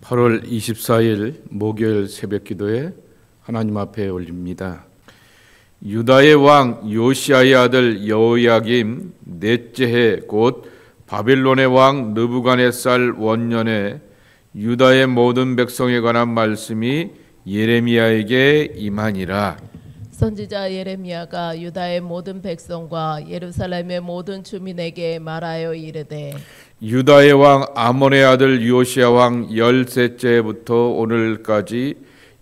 8월 24일 목요일 새벽기도에 하나님 앞에 올립니다. 유다의 왕 요시야의 아들 여호야김 넷째 해 곧 바벨론의 왕 느부갓네살 원년에 유다의 모든 백성에 관한 말씀이 예레미야에게 임하니라. 선지자 예레미야가 유다의 모든 백성과 예루살렘의 모든 주민에게 말하여 이르되 유다의 왕 아몬의 아들 요시야 왕 13째 해부터 오늘까지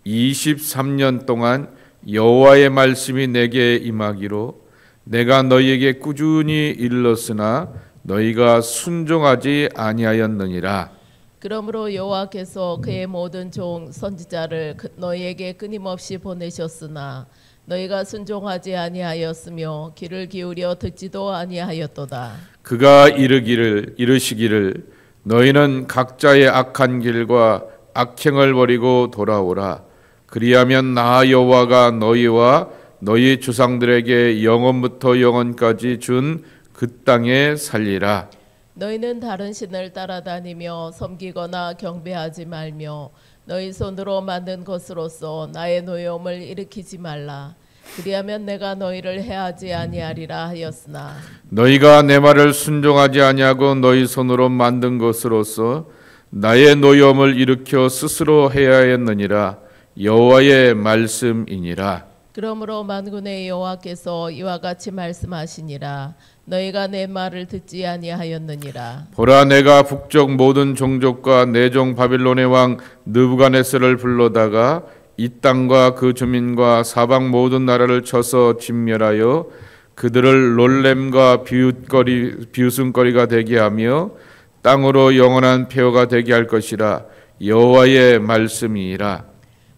23년 동안 여호와의 말씀이 내게 임하기로 내가 너희에게 꾸준히 일렀으나 너희가 순종하지 아니하였느니라. 그러므로 여호와께서 그의 모든 종 선지자를 너희에게 끊임없이 보내셨으나 너희가 순종하지 아니하였으며 귀를 기울여 듣지도 아니하였도다. 그가 이르시기를 너희는 각자의 악한 길과 악행을 버리고 돌아오라. 그리하면 나 여호와가 너희와 너희 조상들에게 영원부터 영원까지 준 그 땅에 살리라. 너희는 다른 신을 따라다니며 섬기거나 경배하지 말며 너희 손으로 만든 것으로서 나의 노여움을 일으키지 말라. 그리하면 내가 너희를 해하지 아니하리라 하였으나 너희가 내 말을 순종하지 아니하고 너희 손으로 만든 것으로서 나의 노여움을 일으켜 스스로 해야했느니라. 여호와의 말씀이니라. 그러므로 만군의 여호와께서 이와 같이 말씀하시니라. 너희가 내 말을 듣지 아니하였느니라. 보라, 내가 북쪽 모든 종족과 내 종 바빌론의 왕 느부갓네살을 불러다가 이 땅과 그 주민과 사방 모든 나라를 쳐서 진멸하여 그들을 놀램과 비웃음거리가 되게 하며 땅으로 영원한 폐허가 되게 할 것이라. 여호와의 말씀이라.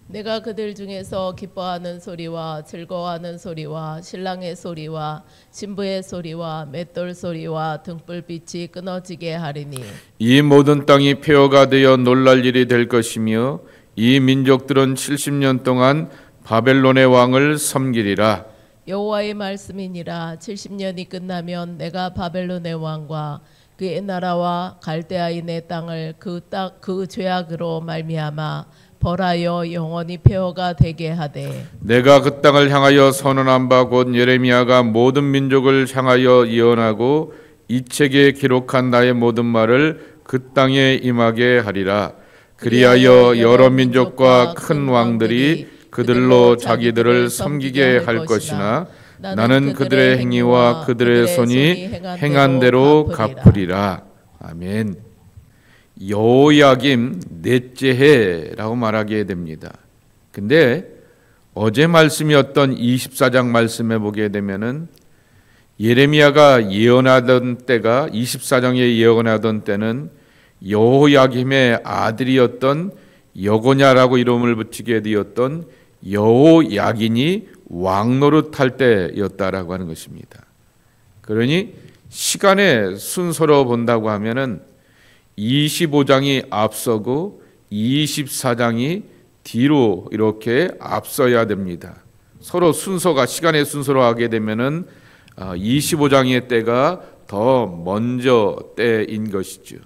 내가 그들 중에서 기뻐하는 소리와 즐거워하는 소리와 신랑의 소리와 신부의 소리와 맷돌 소리와 등불빛이 끊어지게 하리니 이 모든 땅이 폐허가 되어 놀랄 일이 될 것이며 이 민족들은 70년 동안 바벨론의 왕을 섬기리라. 여호와의 말씀이니라. 70년이 끝나면 내가 바벨론의 왕과 그의 나라와 갈대아인의 땅을 그 죄악으로 말미암아 벌하여 영원히 폐허가 되게 하되 내가 그 땅을 향하여 선언한 바 곧 예레미야가 모든 민족을 향하여 예언하고 이 책에 기록한 나의 모든 말을 그 땅에 임하게 하리라. 그리하여 여러 민족과 큰 왕들이 그들로 자기들을 섬기게 할 것이나 나는 그들의 행위와 그들의 손이 행한 대로 갚으리라. 아멘. 여호야김 넷째 해라고 말하게 됩니다. 근데 어제 말씀이었던 24장 말씀에 보게 되면은 예레미야가 예언하던 때가 24장에 예언하던 때는 여호야김의 아들이었던 여고냐라고 이름을 붙이게 되었던 여호야긴이 왕노릇할 때였다라고 하는 것입니다. 그러니 시간의 순서로 본다고 하면은 25장이 앞서고 24장이 뒤로 이렇게 앞서야 됩니다. 서로 순서가 시간의 순서로 하게 되면은 25장의 때가 더 먼저 때인 것이죠.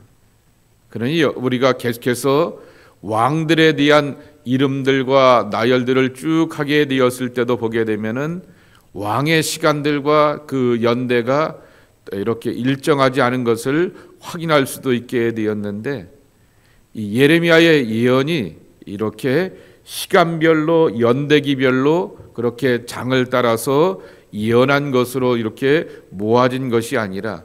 그러니 우리가 계속해서 왕들에 대한 이름들과 나열들을 쭉 하게 되었을 때도 보게 되면은 왕의 시간들과 그 연대가 이렇게 일정하지 않은 것을 확인할 수도 있게 되었는데 이 예레미야의 예언이 이렇게 시간별로 연대기별로 그렇게 장을 따라서 예언한 것으로 이렇게 모아진 것이 아니라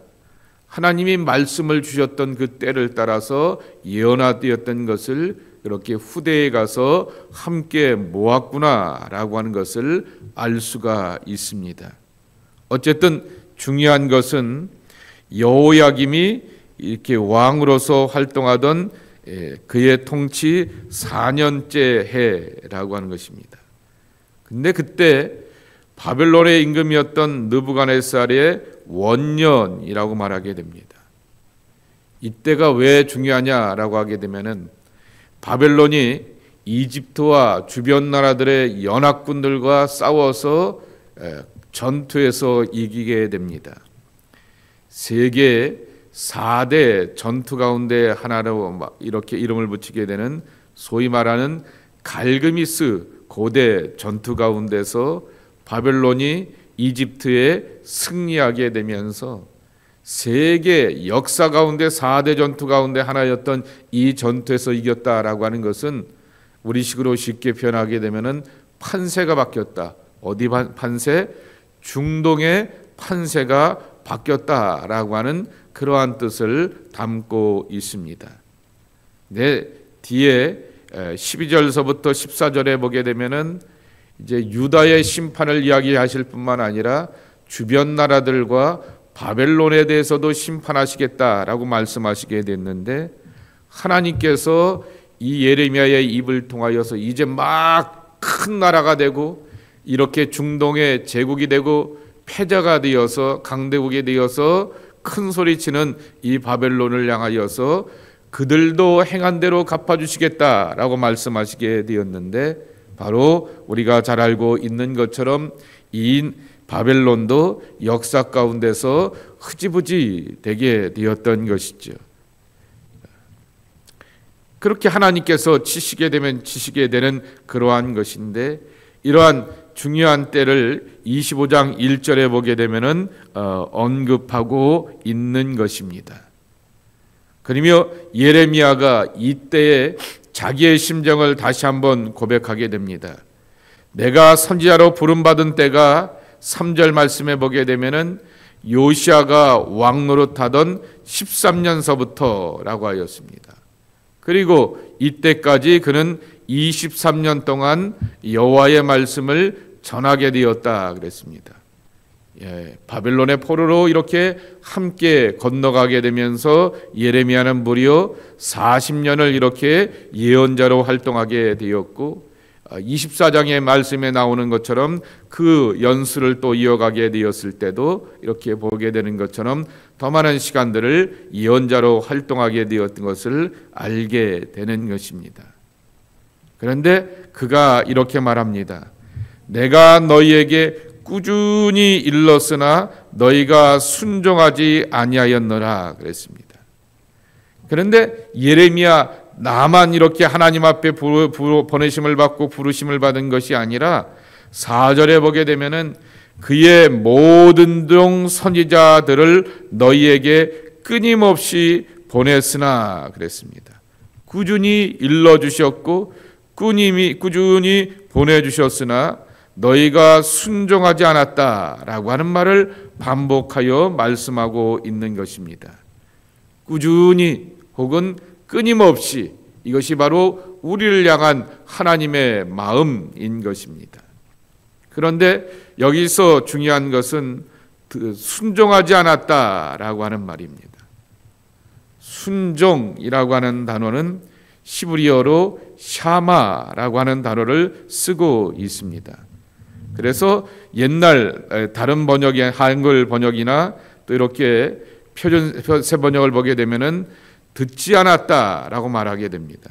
하나님이 말씀을 주셨던 그 때를 따라서 예언하되었던 것을 그렇게 후대에 가서 함께 모았구나라고 하는 것을 알 수가 있습니다. 어쨌든 중요한 것은 여호야김이 이렇게 왕으로서 활동하던 그의 통치 4년째 해라고 하는 것입니다. 근데 그때 바벨론의 임금이었던 느부갓네살의 원년이라고 말하게 됩니다. 이때가 왜 중요하냐라고 하게 되면은 바벨론이 이집트와 주변 나라들의 연합군들과 싸워서 전투에서 이기게 됩니다. 세계 4대 전투 가운데 하나로 이렇게 이름을 붙이게 되는 소위 말하는 갈그미스 고대 전투 가운데서 바벨론이 이집트에 승리하게 되면서 세계 역사 가운데 4대 전투 가운데 하나였던 이 전투에서 이겼다라고 하는 것은 우리식으로 쉽게 표현하게 되면은 판세가 바뀌었다. 어디 판세? 중동의 판세가 바뀌었다라고 하는 그러한 뜻을 담고 있습니다. 뒤에 12절서부터 14절에 보게 되면은 이제 유다의 심판을 이야기하실 뿐만 아니라 주변 나라들과 바벨론에 대해서도 심판하시겠다라고 말씀하시게 됐는데, 하나님께서 이 예레미야의 입을 통하여서 이제 막 큰 나라가 되고 이렇게 중동의 제국이 되고 패자가 되어서 강대국이 되어서 큰 소리치는 이 바벨론을 향하여서 그들도 행한 대로 갚아주시겠다라고 말씀하시게 되었는데, 바로 우리가 잘 알고 있는 것처럼 이 바벨론도 역사 가운데서 흐지부지 되게 되었던 것이죠. 그렇게 하나님께서 치시게 되면 치시게 되는 그러한 것인데, 이러한 중요한 때를 25장 1절에 보게 되면은 언급하고 있는 것입니다. 그러며 예레미야가 이때에 자기의 심정을 다시 한번 고백하게 됩니다. 내가 선지자로 부름받은 때가 3절 말씀에 보게 되면은 요시아가 왕 노릇하던 13년서부터라고 하였습니다. 그리고 이때까지 그는 23년 동안 여호와의 말씀을 전하게 되었다 그랬습니다. 바벨론의 포로로 이렇게 함께 건너가게 되면서 예레미야는 무려 40년을 이렇게 예언자로 활동하게 되었고, 24장의 말씀에 나오는 것처럼 그 연수를 또 이어가게 되었을 때도 이렇게 보게 되는 것처럼 더 많은 시간들을 예언자로 활동하게 되었던 것을 알게 되는 것입니다. 그런데 그가 이렇게 말합니다. 내가 너희에게 꾸준히 일렀으나 너희가 순종하지 아니하였노라 그랬습니다. 그런데 예레미야 나만 이렇게 하나님 앞에 보내심을 받고 부르심을 받은 것이 아니라 4절에 보게 되면은 그의 모든 종 선지자들을 너희에게 끊임없이 보냈으나 그랬습니다. 꾸준히 일러주셨고 꾸준히 보내주셨으나 너희가 순종하지 않았다라고 하는 말을 반복하여 말씀하고 있는 것입니다. 꾸준히 혹은 끊임없이, 이것이 바로 우리를 향한 하나님의 마음인 것입니다. 그런데 여기서 중요한 것은 순종하지 않았다라고 하는 말입니다. 순종이라고 하는 단어는 시브리어로 샤마라고 하는 단어를 쓰고 있습니다. 그래서 옛날 다른 번역의 한글 번역이나 또 이렇게 새 번역을 보게 되면은 듣지 않았다라고 말하게 됩니다.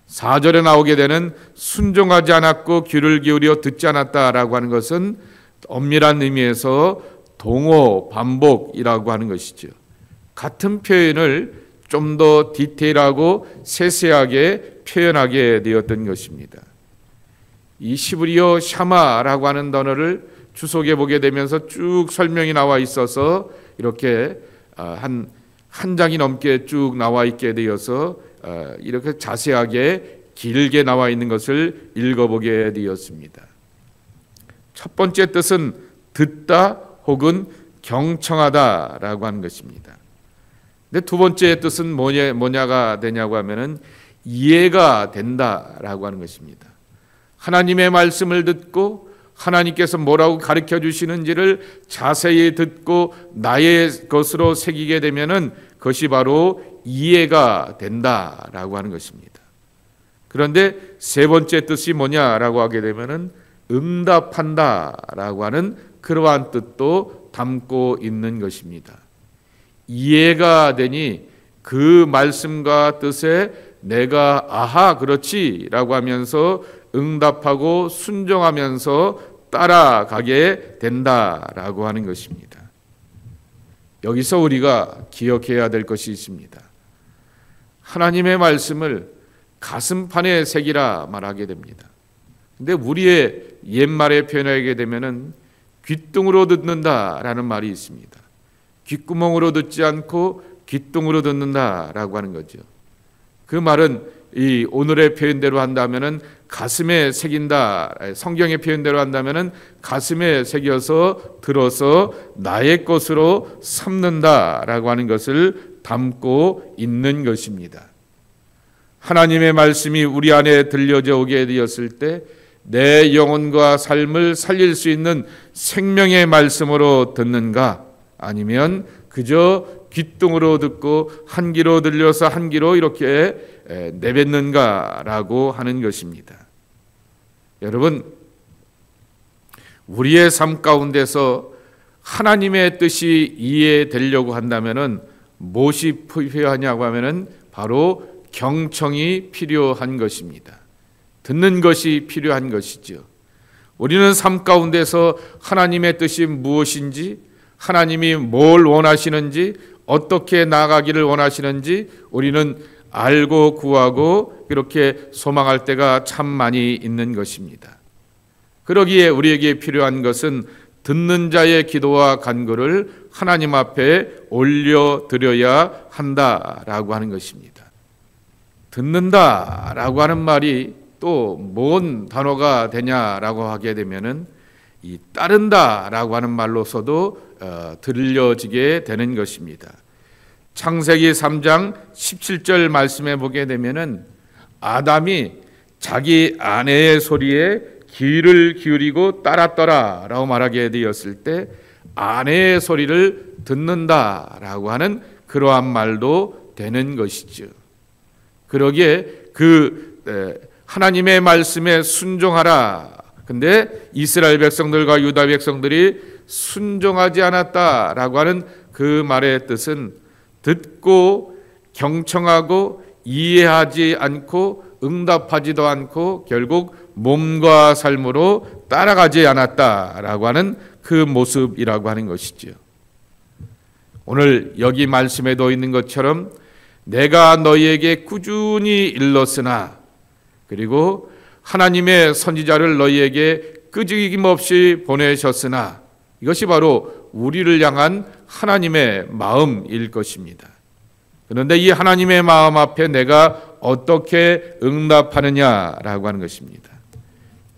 4절에 나오게 되는 순종하지 않았고 귀를 기울여 듣지 않았다라고 하는 것은 엄밀한 의미에서 동어 반복이라고 하는 것이죠. 같은 표현을 좀 더 디테일하고 세세하게 표현하게 되었던 것입니다. 이 시브리어 샤마라고 하는 단어를 주석에 보게 되면서 쭉 설명이 나와 있어서 이렇게 한 장이 넘게 쭉 나와 있게 되어서 이렇게 자세하게 길게 나와 있는 것을 읽어보게 되었습니다. 첫 번째 뜻은 듣다 혹은 경청하다라고 하는 것입니다. 근데 두 번째 뜻은 뭐냐가 되냐고 하면은 이해가 된다라고 하는 것입니다. 하나님의 말씀을 듣고 하나님께서 뭐라고 가르쳐 주시는지를 자세히 듣고 나의 것으로 새기게 되면은 그것이 바로 이해가 된다라고 하는 것입니다. 그런데 세 번째 뜻이 뭐냐라고 하게 되면은 응답한다라고 하는 그러한 뜻도 담고 있는 것입니다. 이해가 되니 그 말씀과 뜻에 내가 아하 그렇지라고 하면서 응답하고 순종하면서 따라가게 된다라고 하는 것입니다. 여기서 우리가 기억해야 될 것이 있습니다. 하나님의 말씀을 가슴판에 새기라 말하게 됩니다. 근데 우리의 옛말에 표현하게 되면은 귓등으로 듣는다라는 말이 있습니다. 귓구멍으로 듣지 않고 귓등으로 듣는다라고 하는 거죠. 그 말은 이 오늘의 표현대로 한다면은 가슴에 새긴다, 성경의 표현대로 한다면은 가슴에 새겨서 들어서 나의 것으로 삼는다라고 하는 것을 담고 있는 것입니다. 하나님의 말씀이 우리 안에 들려져 오게 되었을 때 내 영혼과 삶을 살릴 수 있는 생명의 말씀으로 듣는가, 아니면 그저 귓등으로 듣고 한 귀로 들려서 한 귀로 이렇게 내뱉는가라고 하는 것입니다. 여러분, 우리의 삶 가운데서 하나님의 뜻이 이해되려고 한다면은 무엇이 필요하냐고 하면은 바로 경청이 필요한 것입니다. 듣는 것이 필요한 것이죠. 우리는 삶 가운데서 하나님의 뜻이 무엇인지, 하나님이 뭘 원하시는지, 어떻게 나아가기를 원하시는지 우리는 알고 구하고 그렇게 소망할 때가 참 많이 있는 것입니다. 그러기에 우리에게 필요한 것은 듣는 자의 기도와 간구를 하나님 앞에 올려드려야 한다라고 하는 것입니다. 듣는다라고 하는 말이 또 뭔 단어가 되냐라고 하게 되면은 이 따른다라고 하는 말로서도 들려지게 되는 것입니다. 창세기 3장 17절 말씀에 보게 되면은 아담이 자기 아내의 소리에 귀를 기울이고 따랐더라라고 말하게 되었을 때 아내의 소리를 듣는다라고 하는 그러한 말도 되는 것이죠. 그러기에 하나님의 말씀에 순종하라. 근데 이스라엘 백성들과 유다 백성들이 순종하지 않았다라고 하는 그 말의 뜻은 듣고 경청하고 이해하지 않고 응답하지도 않고 결국 몸과 삶으로 따라가지 않았다라고 하는 그 모습이라고 하는 것이지요. 오늘 여기 말씀에도 있는 것처럼 내가 너희에게 꾸준히 일렀으나, 그리고 하나님의 선지자를 너희에게 끄지김 없이 보내셨으나, 이것이 바로 우리를 향한 하나님의 마음일 것입니다. 그런데 이 하나님의 마음 앞에 내가 어떻게 응답하느냐라고 하는 것입니다.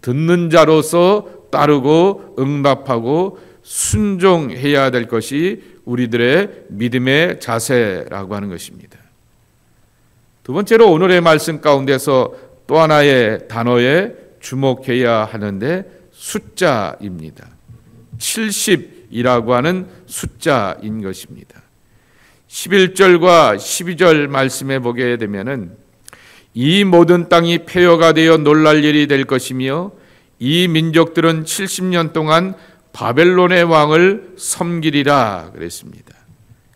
듣는 자로서 따르고 응답하고 순종해야 될 것이 우리들의 믿음의 자세라고 하는 것입니다. 두 번째로 오늘의 말씀 가운데서 또 하나의 단어에 주목해야 하는데 숫자입니다. 70이라고 하는 숫자인 것입니다. 11절과 12절 말씀에 보게 되면은 이 모든 땅이 폐허가 되어 놀랄 일이 될 것이며 이 민족들은 70년 동안 바벨론의 왕을 섬기리라 그랬습니다.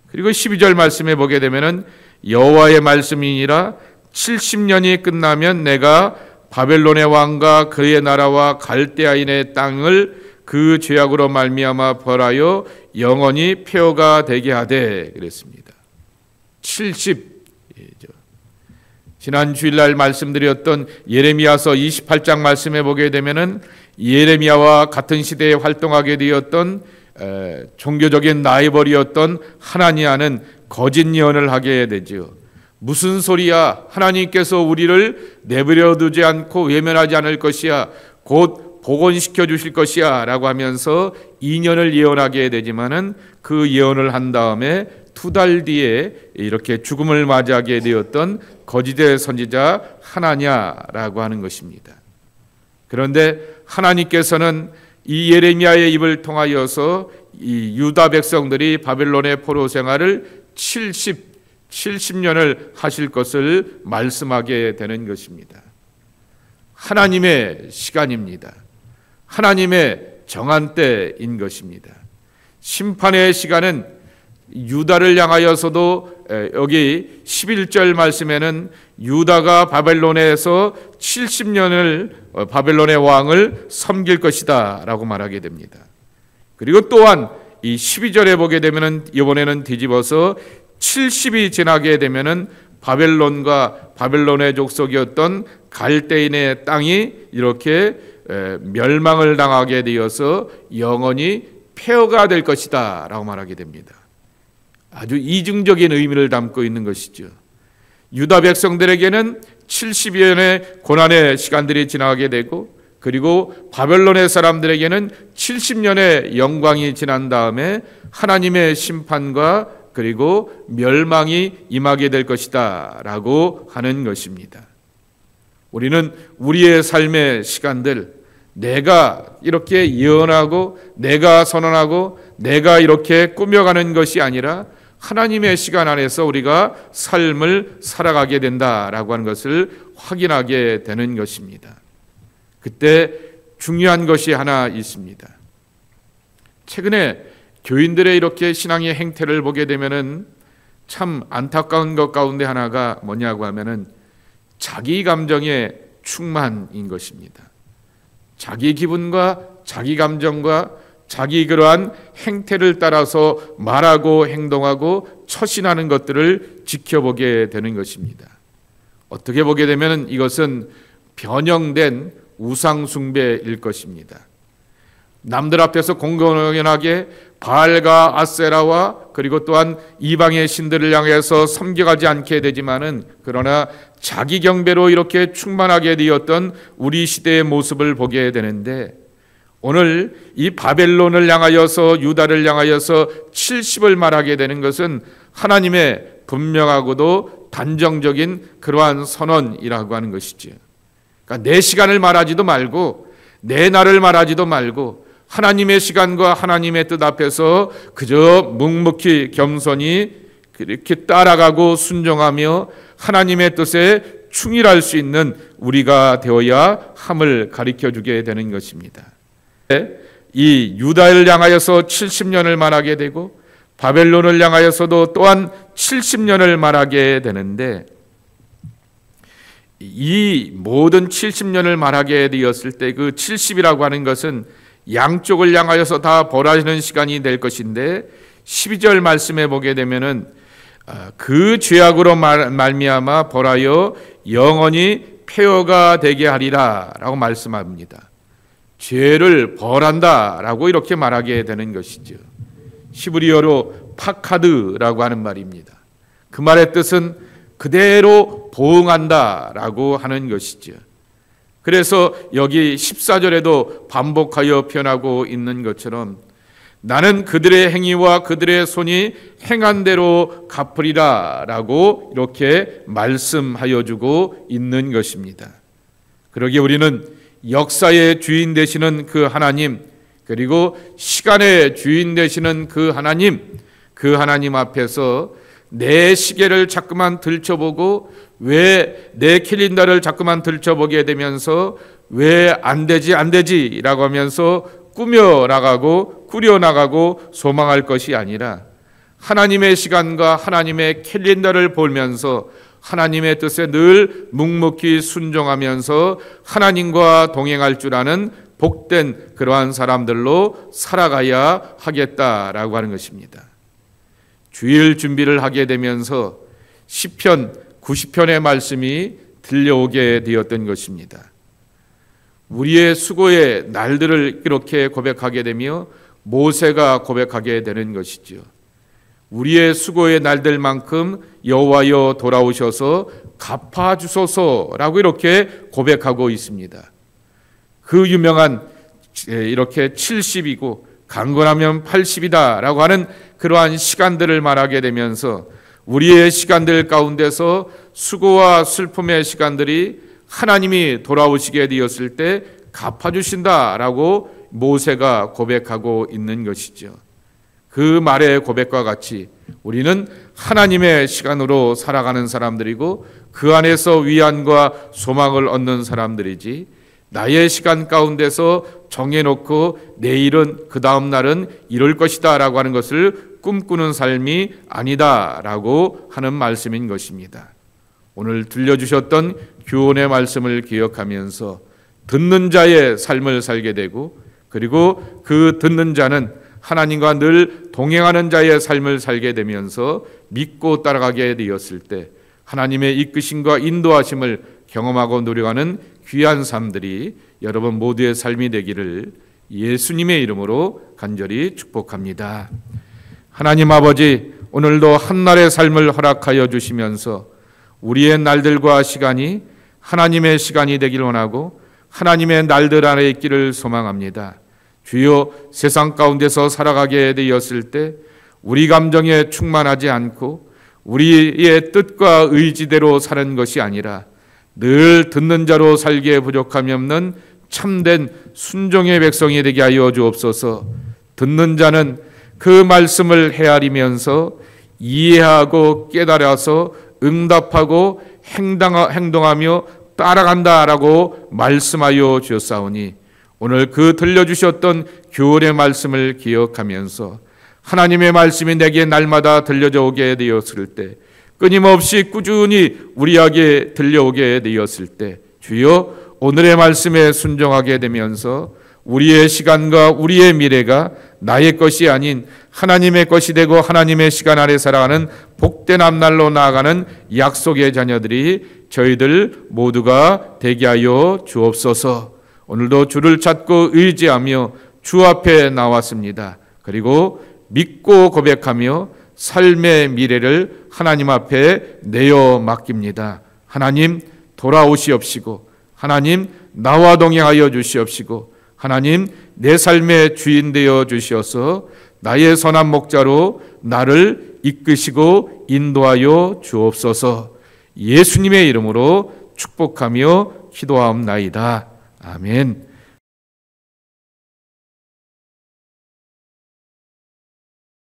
그리고 12절 말씀에 보게 되면은 여호와의 말씀이니라 70년이 끝나면 내가 바벨론의 왕과 그의 나라와 갈대아인의 땅을 그 죄악으로 말미암아 벌하여 영원히 폐허가 되게 하되 그랬습니다. 70. 지난 주일날 말씀드렸던 예레미야서 28장 말씀에 보게 되면은 예레미야와 같은 시대에 활동하게 되었던 종교적인 라이벌이었던 하나니아는 거짓 예언을 하게 되지요. 무슨 소리야? 하나님께서 우리를 내버려 두지 않고 외면하지 않을 것이야. 곧 복원시켜 주실 것이야 라고 하면서 2년을 예언하게 되지만은 그 예언을 한 다음에 2달 뒤에 이렇게 죽음을 맞이하게 되었던 거짓의 선지자 하나냐라고 하는 것입니다. 그런데 하나님께서는 이 예레미야의 입을 통하여서 이 유다 백성들이 바벨론의 포로 생활을 70년을 하실 것을 말씀하게 되는 것입니다. 하나님의 시간입니다. 하나님의 정한 때인 것입니다. 심판의 시간은 유다를 향하여서도 여기 11절 말씀에는 유다가 바벨론에서 70년을 바벨론의 왕을 섬길 것이다 라고 말하게 됩니다. 그리고 또한 이 12절에 보게 되면은 이번에는 뒤집어서 70이 지나게 되면은 바벨론과 바벨론의 족속이었던 갈대인의 땅이 이렇게 멸망을 당하게 되어서 영원히 폐허가 될 것이다 라고 말하게 됩니다. 아주 이중적인 의미를 담고 있는 것이죠. 유다 백성들에게는 70년의 고난의 시간들이 지나게 되고, 그리고 바벨론의 사람들에게는 70년의 영광이 지난 다음에 하나님의 심판과 그리고 멸망이 임하게 될 것이다 라고 하는 것입니다. 우리는 우리의 삶의 시간들, 내가 이렇게 예언하고 내가 선언하고 내가 이렇게 꾸며가는 것이 아니라 하나님의 시간 안에서 우리가 삶을 살아가게 된다라고 하는 것을 확인하게 되는 것입니다. 그때 중요한 것이 하나 있습니다. 최근에 교인들의 이렇게 신앙의 행태를 보게 되면은 참 안타까운 것 가운데 하나가 뭐냐고 하면은 자기 감정의 충만인 것입니다. 자기 기분과 자기 감정과 자기 그러한 행태를 따라서 말하고 행동하고 처신하는 것들을 지켜보게 되는 것입니다. 어떻게 보게 되면 이것은 변형된 우상숭배일 것입니다. 남들 앞에서 공공연하게 바알과 아세라와 그리고 또한 이방의 신들을 향해서 섬겨가지 않게 되지만은, 그러나 자기 경배로 이렇게 충만하게 되었던 우리 시대의 모습을 보게 되는데, 오늘 이 바벨론을 향하여서 유다를 향하여서 70을 말하게 되는 것은 하나님의 분명하고도 단정적인 그러한 선언이라고 하는 것이지요. 그러니까 내 시간을 말하지도 말고 내 날을 말하지도 말고 하나님의 시간과 하나님의 뜻 앞에서 그저 묵묵히 겸손히 그렇게 따라가고 순종하며 하나님의 뜻에 충실할 수 있는 우리가 되어야 함을 가르쳐주게 되는 것입니다. 이 유다를 향하여서 70년을 말하게 되고 바벨론을 향하여서도 또한 70년을 말하게 되는데, 이 모든 70년을 말하게 되었을 때 그 70이라고 하는 것은 양쪽을 향하여서 다 벌하시는 시간이 될 것인데, 12절 말씀에 보게 되면은 그 죄악으로 말미암아 벌하여 영원히 폐허가 되게 하리라 라고 말씀합니다. 죄를 벌한다 라고 이렇게 말하게 되는 것이죠. 히브리어로 파카드라고 하는 말입니다. 그 말의 뜻은 그대로 보응한다 라고 하는 것이죠. 그래서 여기 14절에도 반복하여 표현하고 있는 것처럼 나는 그들의 행위와 그들의 손이 행한 대로 갚으리라 라고 이렇게 말씀하여 주고 있는 것입니다. 그러기에 우리는 역사의 주인 되시는 그 하나님, 그리고 시간의 주인 되시는 그 하나님 앞에서 내 시계를 자꾸만 들춰보고 왜 내 캘린더를 자꾸만 들춰보게 되면서 왜 안 되지 라고 하면서 꾸며나가고 꾸려나가고 소망할 것이 아니라 하나님의 시간과 하나님의 캘린더를 보면서 하나님의 뜻에 늘 묵묵히 순종하면서 하나님과 동행할 줄 아는 복된 그러한 사람들로 살아가야 하겠다라고 하는 것입니다. 주일 준비를 하게 되면서 시편 90편의 말씀이 들려오게 되었던 것입니다. 우리의 수고의 날들을 이렇게 고백하게 되며 모세가 고백하게 되는 것이죠. 우리의 수고의 날들만큼 여호와여 돌아오셔서 갚아주소서라고 이렇게 고백하고 있습니다. 그 유명한 이렇게 70이고 강건하면 80이다 라고 하는 그러한 시간들을 말하게 되면서 우리의 시간들 가운데서 수고와 슬픔의 시간들이 하나님이 돌아오시게 되었을 때 갚아주신다라고 모세가 고백하고 있는 것이죠. 그 말의 고백과 같이 우리는 하나님의 시간으로 살아가는 사람들이고 그 안에서 위안과 소망을 얻는 사람들이지, 나의 시간 가운데서 정해놓고 내일은 그 다음 날은 이럴 것이다 라고 하는 것을 꿈꾸는 삶이 아니다 라고 하는 말씀인 것입니다. 오늘 들려주셨던 교훈의 말씀을 기억하면서 듣는 자의 삶을 살게 되고, 그리고 그 듣는 자는 하나님과 늘 동행하는 자의 삶을 살게 되면서 믿고 따라가게 되었을 때 하나님의 이끄심과 인도하심을 경험하고 누려가는 귀한 삶들이 여러분 모두의 삶이 되기를 예수님의 이름으로 간절히 축복합니다. 하나님 아버지, 오늘도 한날의 삶을 허락하여 주시면서 우리의 날들과 시간이 하나님의 시간이 되길 원하고 하나님의 날들 안에 있기를 소망합니다. 주여, 세상 가운데서 살아가게 되었을 때 우리 감정에 충만하지 않고 우리의 뜻과 의지대로 사는 것이 아니라 늘 듣는 자로 살기에 부족함이 없는 참된 순종의 백성이 되게 하여 주옵소서. 듣는 자는 그 말씀을 헤아리면서 이해하고 깨달아서 응답하고 행동하며 따라간다라고 말씀하여 주셨사오니 오늘 그 들려주셨던 교훈의 말씀을 기억하면서 하나님의 말씀이 내게 날마다 들려져 오게 되었을 때, 끊임없이 꾸준히 우리에게 들려오게 되었을 때 주여, 오늘의 말씀에 순종하게 되면서 우리의 시간과 우리의 미래가 나의 것이 아닌 하나님의 것이 되고 하나님의 시간 아래 살아가는 복된 앞날로 나아가는 약속의 자녀들이 저희들 모두가 되게 하여 주옵소서. 오늘도 주를 찾고 의지하며 주 앞에 나왔습니다. 그리고 믿고 고백하며 삶의 미래를 하나님 앞에 내어 맡깁니다. 하나님, 돌아오시옵시고 하나님, 나와 동행하여 주시옵시고 하나님, 내 삶의 주인 되어 주시어서 나의 선한 목자로 나를 이끄시고 인도하여 주옵소서. 예수님의 이름으로 축복하며 기도하옵나이다. 아멘.